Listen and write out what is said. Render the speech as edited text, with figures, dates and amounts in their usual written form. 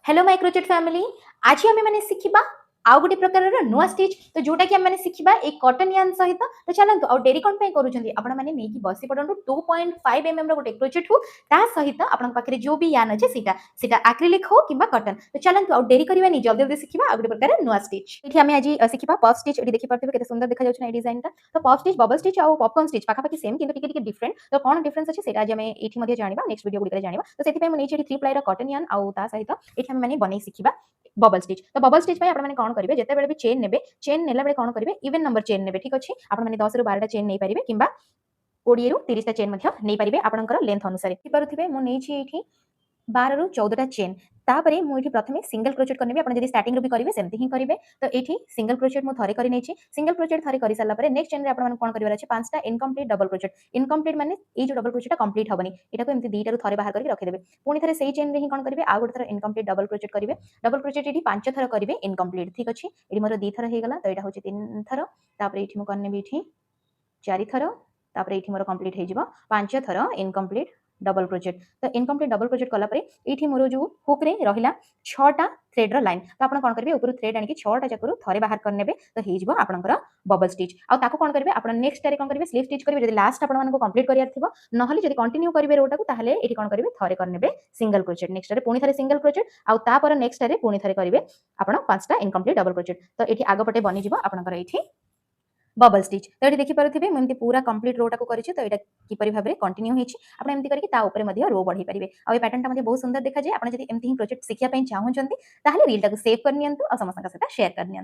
Hello my crochet family. आज आम मैंने शिखा आउ गोटे प्रकार नुआ स्टिच तो जोटा कि आम शिखा एक कॉटन यान सहित। तो चलतु आउ डेरी कौन करूँ आपण मैंने बसी पड़ू 2.5 mm गोटे क्रोचेट हो सहित आपण पाखे जो भी यान अच्छे सीटा आक्रिलिक हो कि कॉटन। तो चलतु आउ डेरी करवानी जल्दी जल्दी शिखा आउ गोटे प्रकार नुआ स्टिच। ये आम आज शिखा पफ स्टिच। ये देखी पार्थे केते सुंदर देखा जाउछ ना डिजाइन टा। तो पफ स्टिच बबल स्टिच और पॉपकॉर्न स्टिच पाखापाखि सेम किंतु टिके टिके डिफरेंट। तो कौन डिफरेंस अच्छे से आज आम ये जाना नेक्स्ट वीडियो गुड़िक जाना। तो से मुझे 3 प्लाई कॉटन यान आउ ता सहित ये मैंने बन शिखा बबल स्टिच। तो बबल स्टिच पे आपण कौन करेंगे जिते भी चेन ने चेन नेला कौन करेंगे इवन नंबर चेन ने ठीक अच्छे आप 10 ରୁ 12टा चेन नहीं पारे कि 20 ରୁ 30टा चेन नहीं पारे आपंकर लेंथ अनुसार पारे मुझे 12 ରୁ 14टा चेन तापरे मुझे प्रथम सिंगल क्रोचेट करने आप स्टार्टिंग भी करेंगे सेमती ही करेंगे। तो ये सिंगल क्रोचेट मुझे थरे कर सिंगल क्रोचेट थरे कर सारापर नेक्स्ट चेन में कौन कर 5टा इनकम्प्लीट डबल क्रोचेट। इनकम्प्लीट माने ये जो डबल क्रोचेट कंप्लीट हेनी यहाँ एमती 2टारू थरे बाहर करके रखिदेवे पुणी थे से चेन में कौन करेंगे आउ गोटे थर इनकम्प्लीट डबल क्रोचेट करेंगे। डबल क्रोचेट ये 5 थर करेंगे इनकम्प्लीट ठीक अच्छे ये मोर 2 थर होगा। तो यहाँ हूँ 3 थर ये करने 4 थर ये मोर कंप्लीट हो 5 थर इनकम्प्लीट डबल क्रोचेट। तो इनकम्प्लीट डबल क्रोचेट कलापर ये मोर जो हुक रे रहा 6टा थ्रेड्र लाइन। तो आप कौन करेंगे ऊपर थ्रेड आनिक 6टा जाक थे बाहर करने तो हो आपंकर बबल स्टिच। आउ कौन करेंगे आप नेक्स्ट टाइम कौन करेंगे स्लीव स्टिच करेंगे लास्ट आपको कंप्लीट करार थी ना कंटिन्यू करेंगे रोटा को ये कौन करेंगे थरे करने सिंगल क्रोचेट नेक्स्ट पुणी थे सिंगल क्रोचेट आउ नेक्स्ट टाइम पुणी थे करेंगे आप 5टा इनकम्प्लीट डबल क्रोचेट। तो ये आगपटे बनीज आपंकर ये बबल स्टिच। तो ये देखिपे मुझे पूरा कंप्लीट रोटा को करी। तो यहाँ किपर भाव में कंटिन्यू होती करके रो बढ़ई पारे आ पैटर्न टा बहुत सुंदर देखा जाए। आप एमती ही प्रोजेक्ट शिखापी चाहूँगी रील टाक सेव करनी और समस्त सहित शेयर करनी।